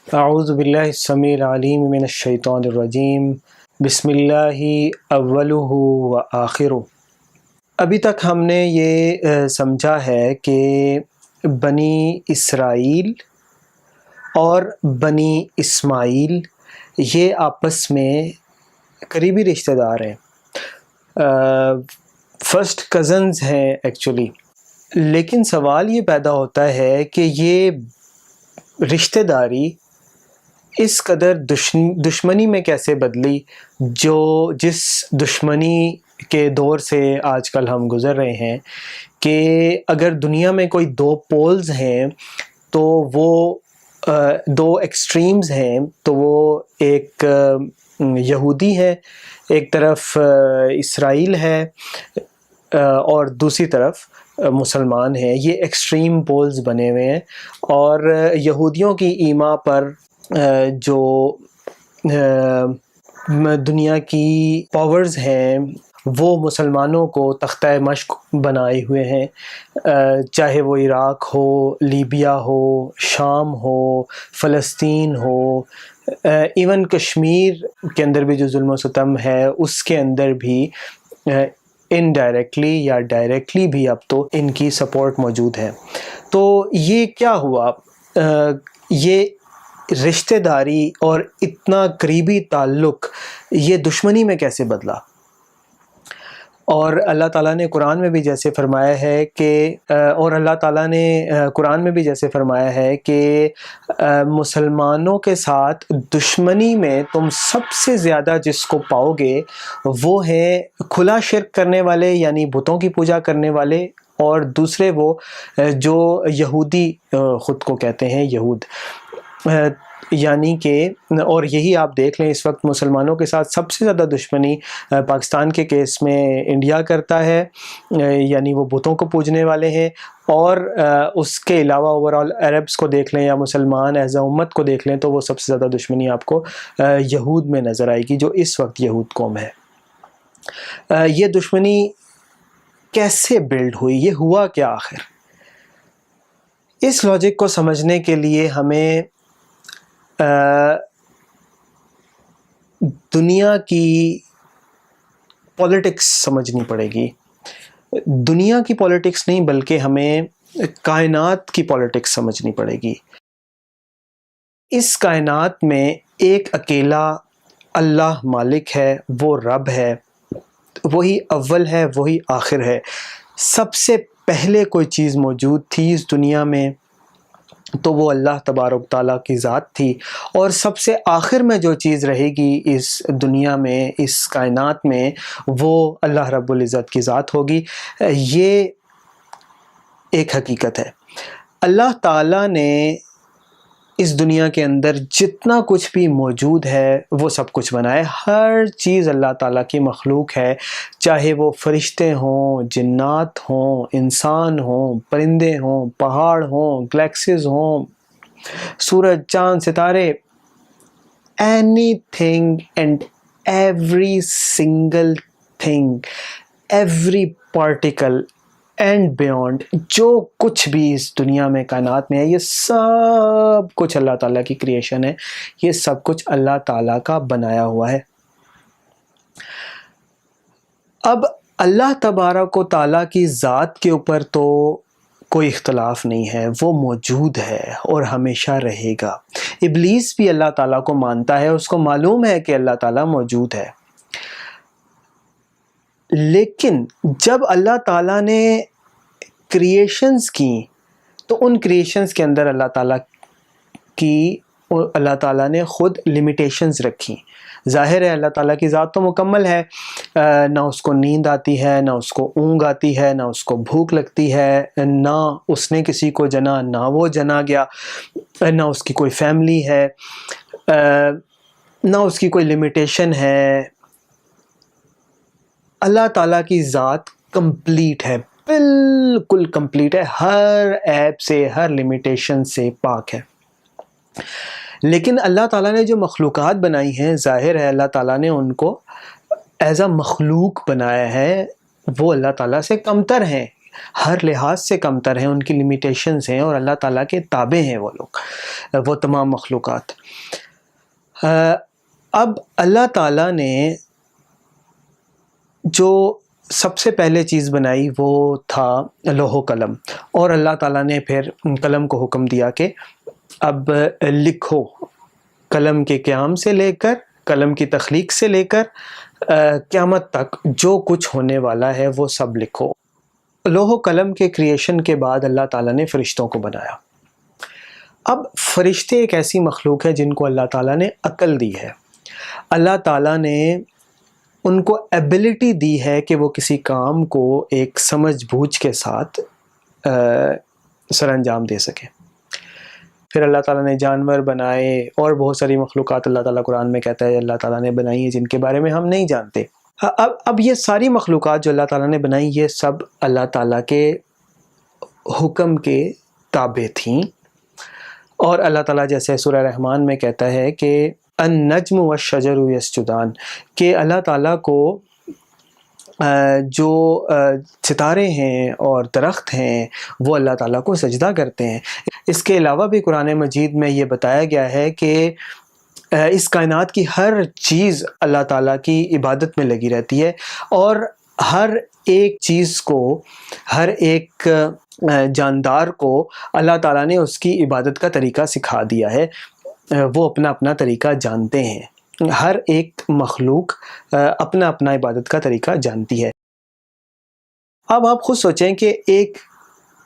اعوذ باللہ السمیع العلیم من الشیطان الرجیم بسم اللہ اولہ و آخرہ۔ ابھی تک ہم نے یہ سمجھا ہے کہ بنی اسرائیل اور بنی اسماعیل یہ آپس میں قریبی رشتہ دار ہیں، فرسٹ کزنز ہیں ایکچولی۔ لیکن سوال یہ پیدا ہوتا ہے کہ یہ رشتہ داری اس قدر دشمنی میں کیسے بدلی، جس دشمنی کے دور سے آج کل ہم گزر رہے ہیں، کہ اگر دنیا میں کوئی دو پولز ہیں تو وہ دو ایکسٹریمز ہیں، تو وہ ایک یہودی ہے، ایک طرف اسرائیل ہے اور دوسری طرف مسلمان ہیں۔ یہ ایکسٹریم پولز بنے ہوئے ہیں، اور یہودیوں کی ایما پر جو دنیا کی پاورز ہیں وہ مسلمانوں کو تختہ مشق بنائے ہوئے ہیں، چاہے وہ عراق ہو، لیبیا ہو، شام ہو، فلسطین ہو، ایون کشمیر کے اندر بھی جو ظلم و ستم ہے اس کے اندر بھی انڈائریکٹلی یا ڈائریکٹلی بھی اب تو ان کی سپورٹ موجود ہے۔ تو یہ کیا ہوا، یہ رشتہ داری اور اتنا قریبی تعلق یہ دشمنی میں کیسے بدلا؟ اور اللہ تعالیٰ نے قرآن میں بھی جیسے فرمایا ہے کہ مسلمانوں کے ساتھ دشمنی میں تم سب سے زیادہ جس کو پاؤ گے وہ ہے کھلا شرک کرنے والے، یعنی بتوں کی پوجا کرنے والے، اور دوسرے وہ جو یہودی خود کو کہتے ہیں یہود، یعنی کہ اور یہی آپ دیکھ لیں اس وقت مسلمانوں کے ساتھ سب سے زیادہ دشمنی پاکستان کے کیس میں انڈیا کرتا ہے، یعنی وہ بتوں کو پوجنے والے ہیں، اور اس کے علاوہ اوورال عربس کو دیکھ لیں یا مسلمان ایز اے امت کو دیکھ لیں تو وہ سب سے زیادہ دشمنی آپ کو یہود میں نظر آئے گی، جو اس وقت یہود قوم ہے۔ یہ دشمنی کیسے بلڈ ہوئی، یہ ہوا کیا آخر؟ اس لاجک کو سمجھنے کے لیے ہمیں دنیا کی پولیٹکس سمجھنی پڑے گی۔ دنیا کی پولیٹکس نہیں بلکہ ہمیں کائنات کی پولیٹکس سمجھنی پڑے گی۔ اس کائنات میں ایک اکیلا اللہ مالک ہے، وہ رب ہے، وہی اول ہے، وہی آخر ہے۔ سب سے پہلے کوئی چیز موجود تھی اس دنیا میں تو وہ اللہ تبارک تعالیٰ کی ذات تھی، اور سب سے آخر میں جو چیز رہے گی اس دنیا میں، اس کائنات میں، وہ اللہ رب العزت کی ذات ہوگی۔ یہ ایک حقیقت ہے۔ اللہ تعالیٰ نے اس دنیا کے اندر جتنا کچھ بھی موجود ہے وہ سب کچھ بنایا ہے۔ ہر چیز اللہ تعالیٰ کی مخلوق ہے، چاہے وہ فرشتے ہوں، جنات ہوں، انسان ہوں، پرندے ہوں، پہاڑ ہوں، گلیکسیز ہوں، سورج، چاند، ستارے، any thing and every single thing, every particle and beyond, جو کچھ بھی اس دنیا میں کائنات میں ہے یہ سب کچھ اللہ تعالیٰ کی کریشن ہے، یہ سب کچھ اللہ تعالیٰ کا بنایا ہوا ہے۔ اب اللہ تبارک و تعالیٰ کی ذات کے اوپر تو کوئی اختلاف نہیں ہے، وہ موجود ہے اور ہمیشہ رہے گا۔ ابلیس بھی اللہ تعالیٰ کو مانتا ہے، اس کو معلوم ہے کہ اللہ تعالیٰ موجود ہے۔ لیکن جب اللہ تعالیٰ نے کریشنز کی تو ان کریشنز کے اندر اللہ تعالیٰ نے خود لمیٹیشنز رکھی۔ ظاہر ہے اللہ تعالیٰ کی ذات تو مکمل ہے، نہ اس کو نیند آتی ہے، نہ اس کو اونگ آتی ہے، نہ اس کو بھوک لگتی ہے، نہ اس نے کسی کو جنا، نہ وہ جنا گیا، نہ اس کی کوئی فیملی ہے، نہ اس کی کوئی لمیٹیشن ہے۔ اللہ تعالیٰ کی ذات کمپلیٹ ہے، بالکل کمپلیٹ ہے، ہر عیب سے، ہر لمیٹیشن سے پاک ہے۔ لیکن اللہ تعالیٰ نے جو مخلوقات بنائی ہیں، ظاہر ہے اللہ تعالیٰ نے ان کو ایز اے مخلوق بنایا ہے، وہ اللہ تعالیٰ سے کمتر ہیں۔ ہر لحاظ سے کمتر ہیں، ان کی لمیٹیشنز ہیں، اور اللہ تعالیٰ کے تابع ہیں وہ لوگ، وہ تمام مخلوقات۔ اب اللہ تعالیٰ نے جو سب سے پہلے چیز بنائی وہ تھا لوح و قلم، اور اللہ تعالیٰ نے پھر قلم کو حکم دیا کہ اب لکھو، قلم کے قیام سے لے کر، قلم کی تخلیق سے لے کر قیامت تک جو کچھ ہونے والا ہے وہ سب لکھو۔ لوح و قلم کے کریشن کے بعد اللہ تعالیٰ نے فرشتوں کو بنایا۔ اب فرشتے ایک ایسی مخلوق ہے جن کو اللہ تعالیٰ نے عقل دی ہے، اللہ تعالیٰ نے ان کو ایبلٹی دی ہے کہ وہ کسی کام کو ایک سمجھ بوجھ کے ساتھ سر انجام دے سکیں۔ پھر اللہ تعالیٰ نے جانور بنائے اور بہت ساری مخلوقات اللہ تعالیٰ قرآن میں کہتا ہے اللہ تعالیٰ نے بنائی ہیں جن کے بارے میں ہم نہیں جانتے۔ اب یہ ساری مخلوقات جو اللہ تعالیٰ نے بنائی یہ سب اللہ تعالیٰ کے حکم کے تابع تھیں، اور اللہ تعالیٰ جیسے سورہ رحمان میں کہتا ہے کہ النجم والشجر یسجدان، کہ اللہ تعالیٰ کو جو ستارے ہیں اور درخت ہیں وہ اللہ تعالیٰ کو سجدہ کرتے ہیں۔ اس کے علاوہ بھی قرآن مجید میں یہ بتایا گیا ہے کہ اس کائنات کی ہر چیز اللہ تعالیٰ کی عبادت میں لگی رہتی ہے، اور ہر ایک چیز کو، ہر ایک جاندار کو اللہ تعالیٰ نے اس کی عبادت کا طریقہ سکھا دیا ہے، وہ اپنا اپنا طریقہ جانتے ہیں، ہر ایک مخلوق اپنا اپنا عبادت کا طریقہ جانتی ہے۔ اب آپ خود سوچیں کہ ایک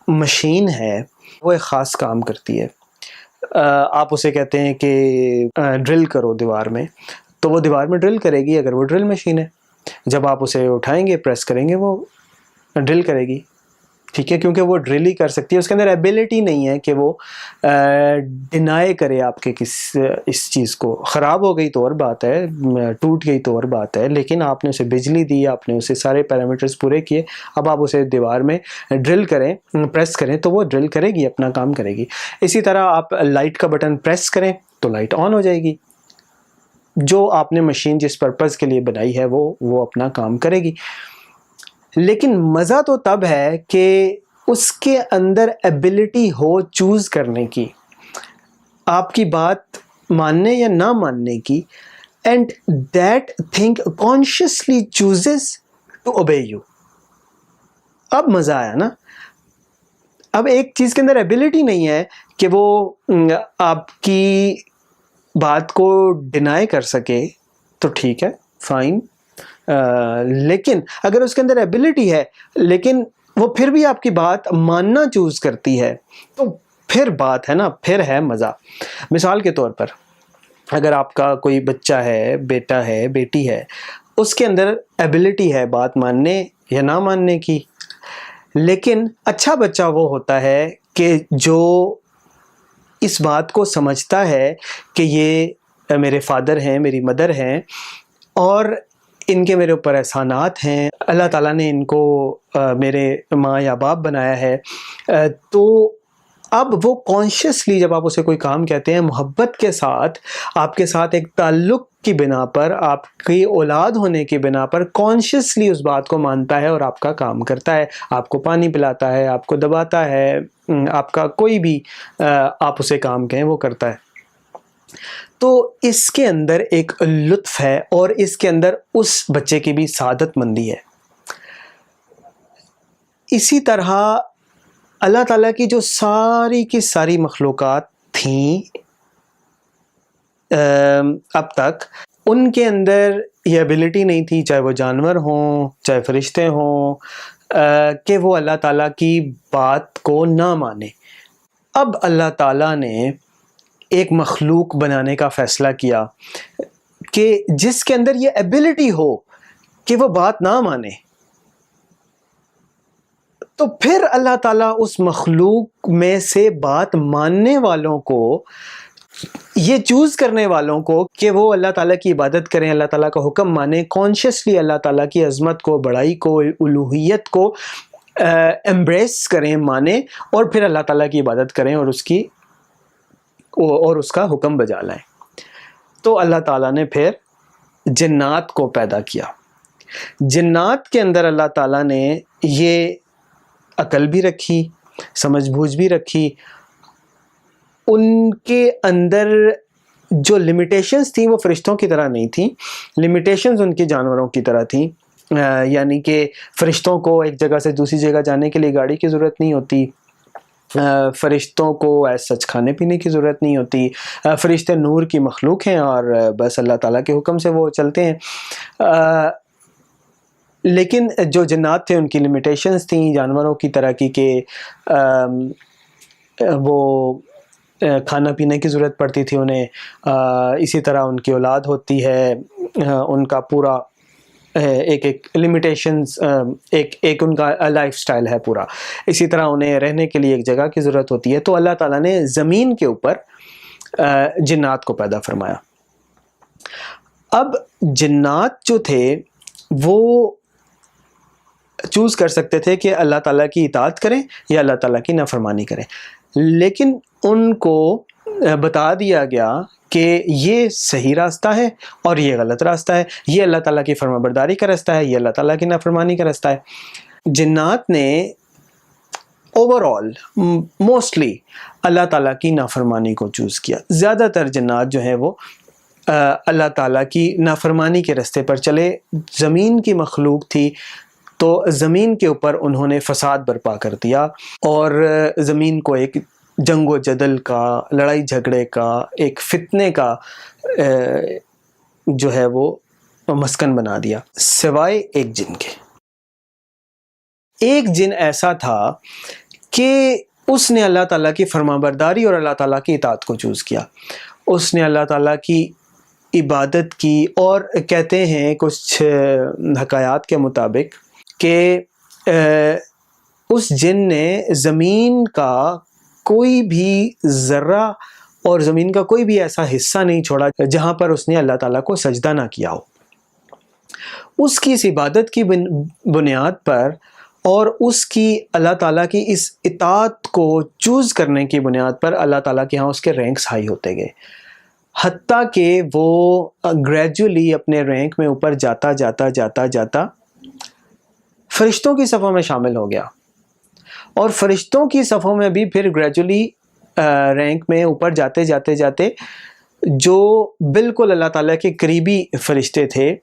مشین ہے، وہ ایک خاص کام کرتی ہے، آپ اسے کہتے ہیں کہ ڈرل کرو دیوار میں، تو وہ دیوار میں ڈرل کرے گی اگر وہ ڈرل مشین ہے۔ جب آپ اسے اٹھائیں گے، پریس کریں گے، وہ ڈرل کرے گی، ٹھیک ہے، کیونکہ وہ ڈرل ہی کر سکتی ہے، اس کے اندر ایبیلٹی نہیں ہے کہ وہ ڈینائی کرے آپ کے اس چیز کو۔ خراب ہو گئی تو اور بات ہے، ٹوٹ گئی تو اور بات ہے، لیکن آپ نے اسے بجلی دی، آپ نے اسے سارے پیرامیٹرز پورے کیے، اب آپ اسے دیوار میں ڈرل کریں، پریس کریں تو وہ ڈرل کرے گی، اپنا کام کرے گی۔ اسی طرح آپ لائٹ کا بٹن پریس کریں تو لائٹ آن ہو جائے گی، جو آپ نے مشین جس پرپز کے لیے بنائی ہے وہ اپنا کام کرے گی۔ لیکن مزہ تو تب ہے کہ اس کے اندر ایبلٹی ہو چوز کرنے کی، آپ کی بات ماننے یا نہ ماننے کی، and that thing consciously chooses to obey you. اب مزہ آیا نا۔ اب ایک چیز کے اندر ایبلٹی نہیں ہے کہ وہ آپ کی بات کو ڈینائی کر سکے تو ٹھیک ہے، فائن، لیکن اگر اس کے اندر ایبلٹی ہے لیکن وہ پھر بھی آپ کی بات ماننا چوز کرتی ہے تو پھر بات ہے نا، پھر ہے مزہ۔ مثال کے طور پر اگر آپ کا کوئی بچہ ہے، بیٹا ہے، بیٹی ہے، اس کے اندر ایبلٹی ہے بات ماننے یا نہ ماننے کی، لیکن اچھا بچہ وہ ہوتا ہے کہ جو اس بات کو سمجھتا ہے کہ یہ میرے فادر ہیں، میری مدر ہیں، اور ان کے میرے اوپر احسانات ہیں، اللہ تعالیٰ نے ان کو میرے ماں یا باپ بنایا ہے، تو اب وہ کانشیسلی جب آپ اسے کوئی کام کہتے ہیں، محبت کے ساتھ، آپ کے ساتھ ایک تعلق کی بنا پر، آپ کی اولاد ہونے کی بنا پر کانشیسلی اس بات کو مانتا ہے اور آپ کا کام کرتا ہے، آپ کو پانی پلاتا ہے، آپ کو دباتا ہے، آپ کا کوئی بھی آپ اسے کام کہیں وہ کرتا ہے۔ تو اس کے اندر ایک لطف ہے، اور اس کے اندر اس بچے کی بھی سعادت مندی ہے۔ اسی طرح اللہ تعالیٰ کی جو ساری کی ساری مخلوقات تھیں اب تک، ان کے اندر یہ ایبلٹی نہیں تھی، چاہے وہ جانور ہوں، چاہے فرشتے ہوں، کہ وہ اللہ تعالیٰ کی بات کو نہ مانے۔ اب اللہ تعالیٰ نے ایک مخلوق بنانے کا فیصلہ کیا کہ جس کے اندر یہ ایبلٹی ہو کہ وہ بات نہ مانے، تو پھر اللہ تعالیٰ اس مخلوق میں سے بات ماننے والوں کو، یہ چوز کرنے والوں کو کہ وہ اللہ تعالیٰ کی عبادت کریں، اللہ تعالیٰ کا حکم مانیں، کانشیسلی اللہ تعالیٰ کی عظمت کو، بڑائی کو، الوہیت کو ایمبریس کریں، مانیں، اور پھر اللہ تعالیٰ کی عبادت کریں اور اس کا حکم بجا لائیں۔ تو اللہ تعالیٰ نے پھر جنات کو پیدا کیا۔ جنات کے اندر اللہ تعالیٰ نے یہ عقل بھی رکھی، سمجھ بوجھ بھی رکھی، ان کے اندر جو لمیٹیشنز تھیں وہ فرشتوں کی طرح نہیں تھیں، لمیٹیشنز ان کے جانوروں کی طرح تھیں، یعنی کہ فرشتوں کو ایک جگہ سے دوسری جگہ جانے کے لیے گاڑی کی ضرورت نہیں ہوتی، فرشتوں کو ایز سچ کھانے پینے کی ضرورت نہیں ہوتی، فرشتے نور کی مخلوق ہیں اور بس اللہ تعالیٰ کے حکم سے وہ چلتے ہیں۔ لیکن جو جنات تھے ان کی لمیٹیشنز تھیں جانوروں کی طرح کی، کہ وہ کھانا پینے کی ضرورت پڑتی تھی انہیں، اسی طرح ان کی اولاد ہوتی ہے، ان کا پورا ایک لمیٹیشنز، ایک ان کا لائف سٹائل ہے پورا، اسی طرح انہیں رہنے کے لیے ایک جگہ کی ضرورت ہوتی ہے۔ تو اللہ تعالیٰ نے زمین کے اوپر جنات کو پیدا فرمایا۔ اب جنات جو تھے وہ چوز کر سکتے تھے کہ اللہ تعالیٰ کی اطاعت کریں یا اللہ تعالیٰ کی نافرمانی کریں، لیکن ان کو بتا دیا گیا کہ یہ صحیح راستہ ہے اور یہ غلط راستہ ہے، یہ اللہ تعالیٰ کی فرما برداری کا راستہ ہے، یہ اللہ تعالیٰ کی نافرمانی کا راستہ ہے۔ جنات نے اوور آل موسٹلی اللہ تعالیٰ کی نافرمانی کو چوز کیا، زیادہ تر جنات جو ہیں وہ اللہ تعالیٰ کی نافرمانی کے راستے پر چلے۔ زمین کی مخلوق تھی تو زمین کے اوپر انہوں نے فساد برپا کر دیا اور زمین کو ایک جنگ و جدل کا، لڑائی جھگڑے کا، ایک فتنے کا جو ہے وہ مسکن بنا دیا، سوائے ایک جن کے۔ ایک جن ایسا تھا کہ اس نے اللہ تعالیٰ کی فرما برداری اور اللہ تعالیٰ کی اطاعت کو چوز کیا، اس نے اللہ تعالیٰ کی عبادت کی، اور کہتے ہیں کچھ حکایات کے مطابق کہ اس جن نے زمین کا کوئی بھی ذرہ اور زمین کا کوئی بھی ایسا حصہ نہیں چھوڑا جہاں پر اس نے اللہ تعالیٰ کو سجدہ نہ کیا ہو۔ اس کی اس عبادت کی بنیاد پر اور اس کی اللہ تعالیٰ کی اس اطاعت کو چوز کرنے کی بنیاد پر اللہ تعالیٰ کے ہاں اس کے رینکس ہائی ہوتے گئے، حتیٰ کہ وہ گریجولی اپنے رینک میں اوپر جاتا جاتا جاتا جاتا فرشتوں کی صفوں میں شامل ہو گیا، اور فرشتوں کی صفوں میں بھی پھر گریجولی رینک میں اوپر جاتے جاتے جاتے جو بالکل اللہ تعالیٰ کے قریبی فرشتے تھے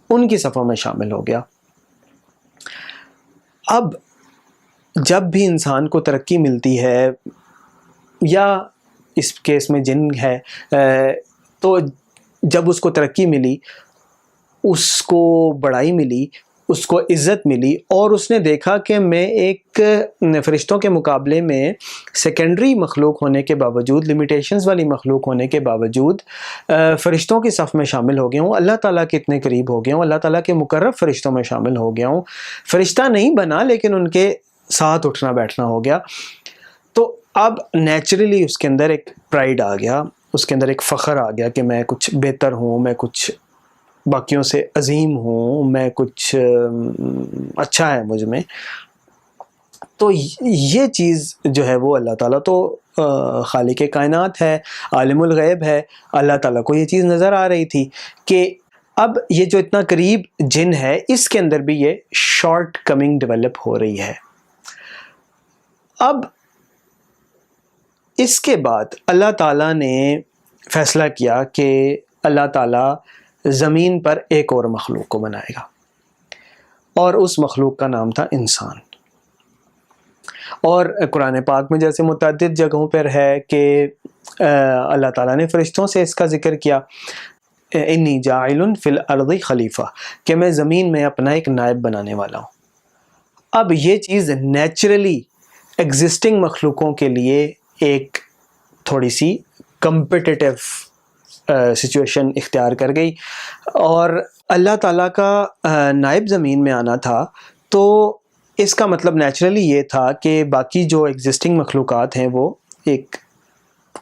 ان کی صفوں میں شامل ہو گیا۔ اب جب بھی انسان کو ترقی ملتی ہے، یا اس کیس میں جن ہے، تو جب اس کو ترقی ملی، اس کو بڑائی ملی، اس کو عزت ملی، اور اس نے دیکھا کہ میں ایک فرشتوں کے مقابلے میں سیکنڈری مخلوق ہونے کے باوجود، لمیٹیشنز والی مخلوق ہونے کے باوجود فرشتوں کی صف میں شامل ہو گیا ہوں، اللہ تعالیٰ کے اتنے قریب ہو گیا ہوں، اللہ تعالیٰ کے مقرب فرشتوں میں شامل ہو گیا ہوں، فرشتہ نہیں بنا لیکن ان کے ساتھ اٹھنا بیٹھنا ہو گیا، تو اب نیچرلی اس کے اندر ایک پرائیڈ آ گیا، اس کے اندر ایک فخر آ گیا کہ میں کچھ بہتر ہوں، میں کچھ باقیوں سے عظیم ہوں، میں کچھ اچھا ہے مجھ میں۔ تو یہ چیز جو ہے وہ اللہ تعالیٰ تو خالق کائنات ہے، عالم الغیب ہے، اللہ تعالیٰ کو یہ چیز نظر آ رہی تھی کہ اب یہ جو اتنا قریب جن ہے اس کے اندر بھی یہ شارٹ کمنگ ڈیولپ ہو رہی ہے۔ اب اس کے بعد اللہ تعالیٰ نے فیصلہ کیا کہ اللہ تعالیٰ زمین پر ایک اور مخلوق کو بنائے گا، اور اس مخلوق کا نام تھا انسان۔ اور قرآن پاک میں جیسے متعدد جگہوں پر ہے کہ اللہ تعالیٰ نے فرشتوں سے اس کا ذکر کیا، انی جاعل فی الارض خلیفہ، کہ میں زمین میں اپنا ایک نائب بنانے والا ہوں۔ اب یہ چیز نیچرلی ایگزسٹنگ مخلوقوں کے لیے ایک تھوڑی سی کمپٹیٹیو سچویشن اختیار کر گئی، اور اللہ تعالیٰ کا نائب زمین میں آنا تھا، تو اس کا مطلب نیچرلی یہ تھا کہ باقی جو ایگزسٹنگ مخلوقات ہیں وہ ایک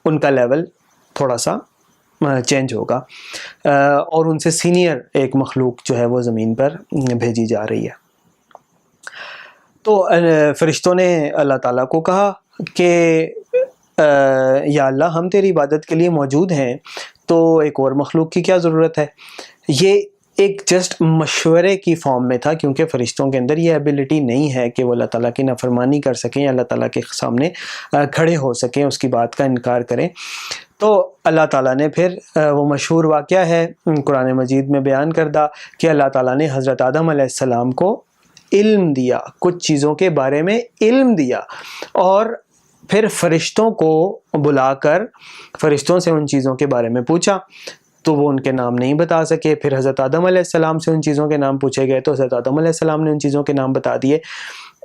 ان کا لیول تھوڑا سا چینج ہوگا، اور ان سے سینئر ایک مخلوق جو ہے وہ زمین پر بھیجی جا رہی ہے۔ تو فرشتوں نے اللہ تعالیٰ کو کہا کہ یا اللہ، ہم تیری عبادت کے لیے موجود ہیں، تو ایک اور مخلوق کی کیا ضرورت ہے؟ یہ ایک جسٹ مشورے کی فارم میں تھا، کیونکہ فرشتوں کے اندر یہ ایبلٹی نہیں ہے کہ وہ اللہ تعالیٰ کی نافرمانی کر سکیں یا اللہ تعالیٰ کے سامنے کھڑے ہو سکیں، اس کی بات کا انکار کریں۔ تو اللہ تعالیٰ نے پھر وہ مشہور واقعہ ہے قرآن مجید میں بیان کردہ کہ اللہ تعالیٰ نے حضرت آدم علیہ السلام کو علم دیا، کچھ چیزوں کے بارے میں علم دیا، اور پھر فرشتوں کو بلا کر فرشتوں سے ان چیزوں کے بارے میں پوچھا، تو وہ ان کے نام نہیں بتا سکے۔ پھر حضرت آدم علیہ السلام سے ان چیزوں کے نام پوچھے گئے تو حضرت آدم علیہ السلام نے ان چیزوں کے نام بتا دیے۔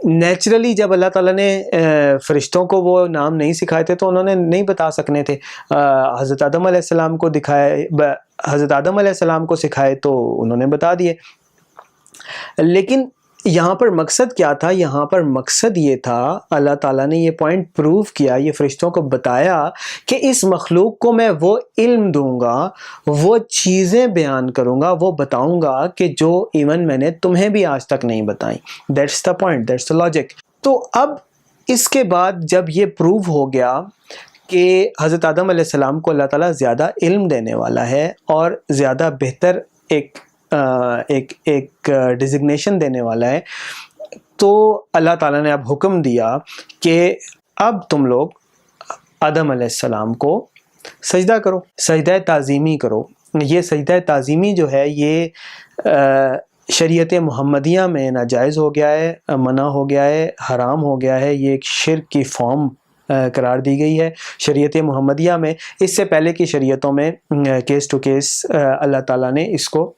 نیچرلی جب اللہ تعالیٰ نے فرشتوں کو وہ نام نہیں سکھائے تھے تو انہوں نے نہیں بتا سکنے تھے، حضرت آدم علیہ السلام کو حضرت آدم علیہ السلام کو سکھائے تو انہوں نے بتا دیے۔ لیکن یہاں پر مقصد کیا تھا؟ یہاں پر مقصد یہ تھا، اللہ تعالیٰ نے یہ پوائنٹ پروو کیا، یہ فرشتوں کو بتایا کہ اس مخلوق کو میں وہ علم دوں گا، وہ چیزیں بیان کروں گا، وہ بتاؤں گا کہ جو ایون میں نے تمہیں بھی آج تک نہیں بتائیں۔ That's the point, that's the logic. تو اب اس کے بعد جب یہ پروو ہو گیا کہ حضرت آدم علیہ السلام کو اللہ تعالیٰ زیادہ علم دینے والا ہے اور زیادہ بہتر ایک ڈیزگنیشن دینے والا ہے، تو اللہ تعالیٰ نے اب حکم دیا کہ اب تم لوگ آدم علیہ السلام کو سجدہ کرو، سجدہ تعظیمی کرو۔ یہ سجدہ تعظیمی جو ہے یہ شریعت محمدیہ میں ناجائز ہو گیا ہے، منع ہو گیا ہے، حرام ہو گیا ہے، یہ ایک شرک کی فارم قرار دی گئی ہے شریعت محمدیہ میں۔ اس سے پہلے کی شریعتوں میں کیس ٹو کیس اللہ تعالیٰ نے اس کو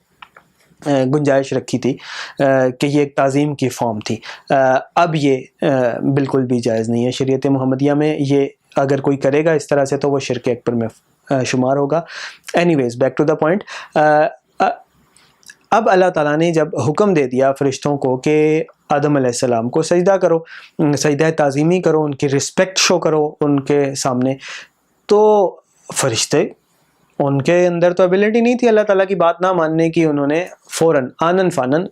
گنجائش رکھی تھی کہ یہ ایک تعظیم کی فارم تھی۔ اب یہ بالکل بھی جائز نہیں ہے شریعت محمدیہ میں، یہ اگر کوئی کرے گا اس طرح سے تو وہ شرک اکبر میں شمار ہوگا۔ Anyways back to the point, اب اللہ تعالیٰ نے جب حکم دے دیا فرشتوں کو کہ آدم علیہ السلام کو سجدہ کرو، سجدہ تعظیمی کرو، ان کی رسپیکٹ شو کرو ان کے سامنے، تو فرشتے ان کے اندر تو ایبلٹی نہیں تھی اللہ تعالیٰ کی بات نہ ماننے کی، انہوں نے فوراً آنن فانن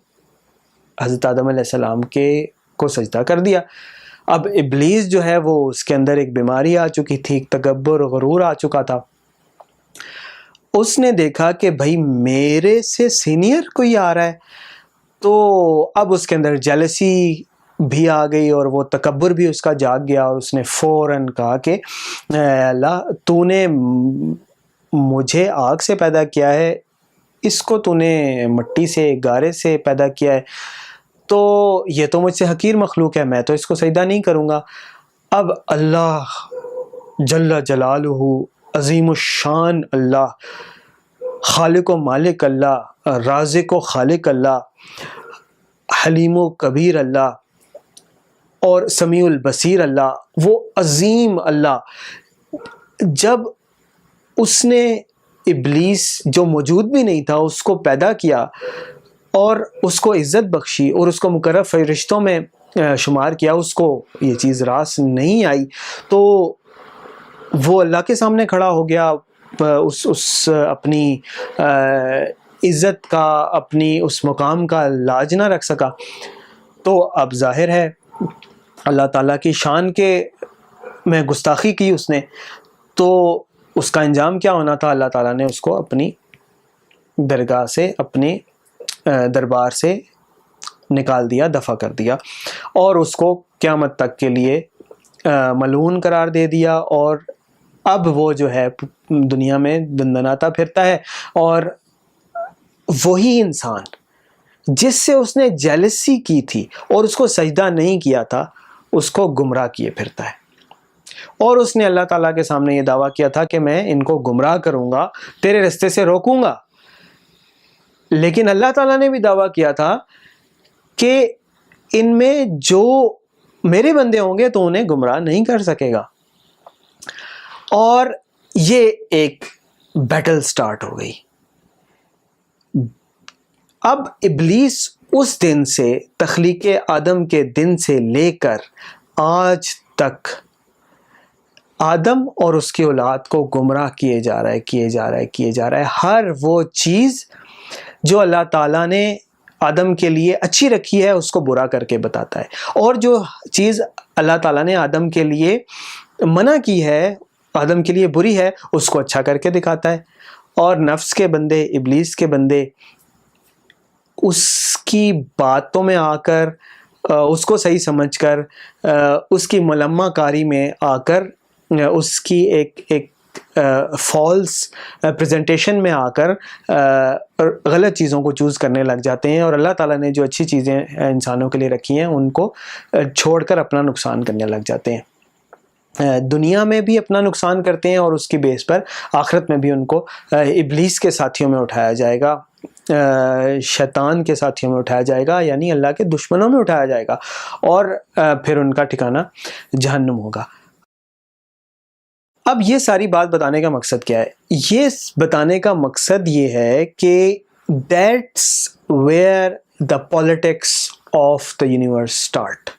حضرت آدم علیہ السلام کو سجدہ کر دیا۔ اب ابلیس جو ہے وہ اس کے اندر ایک بیماری آ چکی تھی، ایک تکبر غرور آ چکا تھا۔ اس نے دیکھا کہ بھائی میرے سے سینئر کوئی آ رہا ہے، تو اب اس کے اندر جیلسی بھی آ گئی اور وہ تکبر بھی اس کا جاگ گیا، اور اس نے فوراً کہا کہ اللہ تو نے مجھے آگ سے پیدا کیا ہے، اس کو تو نے مٹی سے گارے سے پیدا کیا ہے، تو یہ تو مجھ سے حقیر مخلوق ہے، میں تو اس کو سجدہ نہیں کروں گا۔ اب اللہ جل جلالہ، عظیم الشان اللہ، خالق و مالک اللہ، رازق و خالق اللہ، حلیم و کبیر اللہ اور سمیع البصیر اللہ، وہ عظیم اللہ، جب اس نے ابلیس جو موجود بھی نہیں تھا اس کو پیدا کیا اور اس کو عزت بخشی اور اس کو مقرب فرشتوں میں شمار کیا، اس کو یہ چیز راس نہیں آئی، تو وہ اللہ کے سامنے کھڑا ہو گیا، اس اپنی عزت کا، اپنی اس مقام کا لاج نہ رکھ سکا۔ تو اب ظاہر ہے اللہ تعالیٰ کی شان کے میں گستاخی کی اس نے، تو اس کا انجام کیا ہونا تھا؟ اللہ تعالیٰ نے اس کو اپنی درگاہ سے، اپنے دربار سے نکال دیا، دفع کر دیا، اور اس کو قیامت تک کے لیے ملعون قرار دے دیا، اور اب وہ جو ہے دنیا میں دندناتا پھرتا ہے، اور وہی انسان جس سے اس نے جیلسی کی تھی اور اس کو سجدہ نہیں کیا تھا، اس کو گمراہ کیے پھرتا ہے، اور اس نے اللہ تعالیٰ کے سامنے یہ دعویٰ کیا تھا کہ میں ان کو گمراہ کروں گا، تیرے رستے سے روکوں گا، لیکن اللہ تعالیٰ نے بھی دعویٰ کیا تھا کہ ان میں جو میرے بندے ہوں گے تو انہیں گمراہ نہیں کر سکے گا، اور یہ ایک بیٹل سٹارٹ ہو گئی۔ اب ابلیس اس دن سے، تخلیق آدم کے دن سے لے کر آج تک آدم اور اس کی اولاد کو گمراہ کیے جا رہا ہے۔ ہر وہ چیز جو اللہ تعالیٰ نے آدم کے لیے اچھی رکھی ہے اس کو برا کر کے بتاتا ہے، اور جو چیز اللہ تعالیٰ نے آدم کے لیے منع کی ہے، آدم کے لیے بری ہے، اس کو اچھا کر کے دکھاتا ہے۔ اور نفس کے بندے، ابلیس کے بندے اس کی باتوں میں آ کر اس کو صحیح سمجھ کر اس کی ملمہ کاری میں آ کر اس کی ایک فالس پریزنٹیشن میں آ کر غلط چیزوں کو چوز کرنے لگ جاتے ہیں، اور اللہ تعالیٰ نے جو اچھی چیزیں انسانوں کے لیے رکھی ہیں ان کو چھوڑ کر اپنا نقصان کرنے لگ جاتے ہیں۔ دنیا میں بھی اپنا نقصان کرتے ہیں، اور اس کی بیس پر آخرت میں بھی ان کو ابلیس کے ساتھیوں میں اٹھایا جائے گا، شیطان کے ساتھیوں میں اٹھایا جائے گا، یعنی اللہ کے دشمنوں میں اٹھایا جائے گا، اور پھر ان کا ٹھکانہ جہنم ہوگا۔ اب یہ ساری بات بتانے کا مقصد کیا ہے؟ یہ بتانے کا مقصد یہ ہے کہ that's where the politics of the universe start.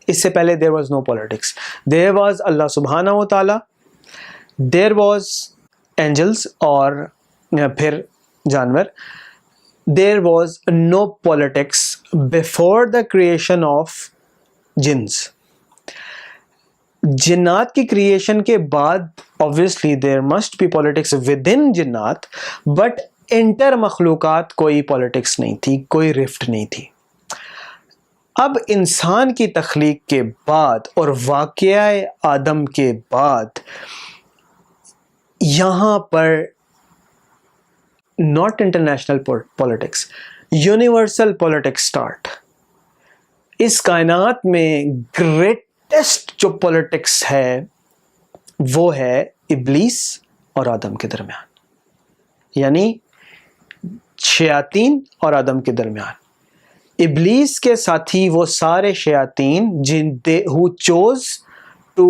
اس سے پہلے there was no politics, there was اللہ سبحانہ و تعالیٰ، دیر واز اینجلس اور پھر جانور، there was no politics before the creation of جنس۔ جنات کی کریشن کے بعد obviously there must be politics within جنات، بٹ انٹر مخلوقات کوئی پالیٹکس نہیں تھی، کوئی رفٹ نہیں تھی۔ اب انسان کی تخلیق کے بعد اور واقعہ آدم کے بعد یہاں پر not international politics, universal politics start. اس کائنات میں گریٹسٹ جو پالیٹکس ہے وہ ہے ابلیس اور آدم کے درمیان، یعنی شیاطین اور آدم کے درمیان۔ ابلیس کے ساتھی وہ سارے شیاطین who chose to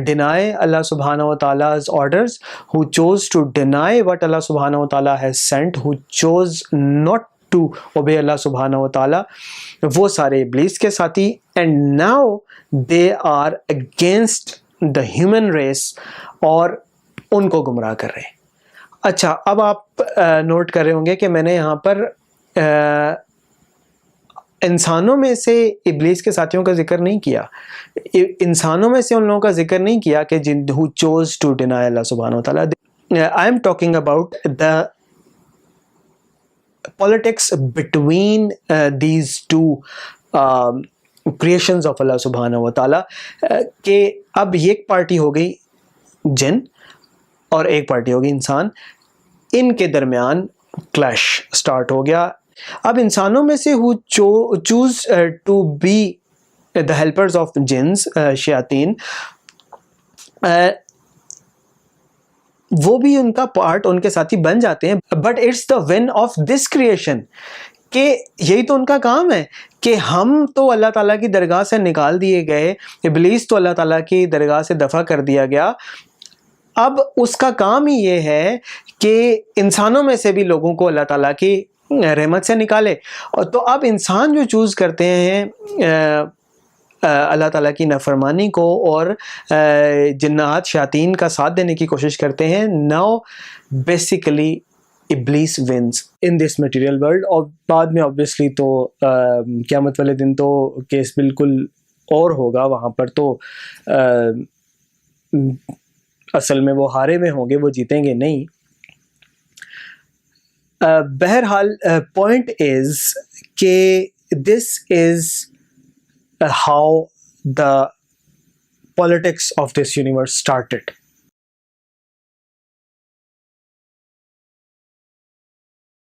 deny Allah subhanahu wa ta'ala's orders, who chose to deny what Allah subhanahu wa ta'ala has sent, who chose not to obey Allah subhanahu wa ta'ala، وہ سارے ابلیس کے ساتھی، and now they are against the human race، اور ان کو گمراہ کر رہے ہیں۔ اچھا، اب آپ نوٹ کر رہے ہوں گے کہ میں نے یہاں پر انسانوں میں سے ابلیس کے ساتھیوں کا ذکر نہیں کیا، انسانوں میں سے ان لوگوں کا ذکر نہیں کیا کہ who chose to deny Allah subhanahu wa ta'ala۔ I am talking about the politics between these two creations of Allah subhanahu wa ta'ala، کہ اب ایک پارٹی ہو گئی جن اور ایک پارٹی ہو گئی انسان، ان کے درمیان کلیش سٹارٹ ہو گیا۔ اب انسانوں میں سے who choose to be the helpers of jinns، شیاطین، وہ بھی ان کا پارٹ، ان کے ساتھی بن جاتے ہیں، but it's the win of this creation، کہ یہی تو ان کا کام ہے کہ ہم تو اللہ تعالیٰ کی درگاہ سے نکال دیے گئے، ابلیس تو اللہ تعالیٰ کی درگاہ سے دفع کر دیا گیا، اب اس کا کام ہی یہ ہے کہ انسانوں میں سے بھی لوگوں کو اللہ تعالیٰ کی رحمت سے نکالے۔ تو اب انسان جو چوز کرتے ہیں اللہ تعالیٰ کی نافرمانی کو اور جنات شیاطین کا ساتھ دینے کی کوشش کرتے ہیں، ناؤ بیسیکلی ابلیس wins in this material world. اور بعد میں obviously تو قیامت والے دن تو کیس بالکل اور ہوگا، وہاں پر تو اصل میں وہ ہارے میں ہوں گے، وہ جیتیں گے نہیں۔ بہرحال پوائنٹ از کہ دس از how the politics of this universe started۔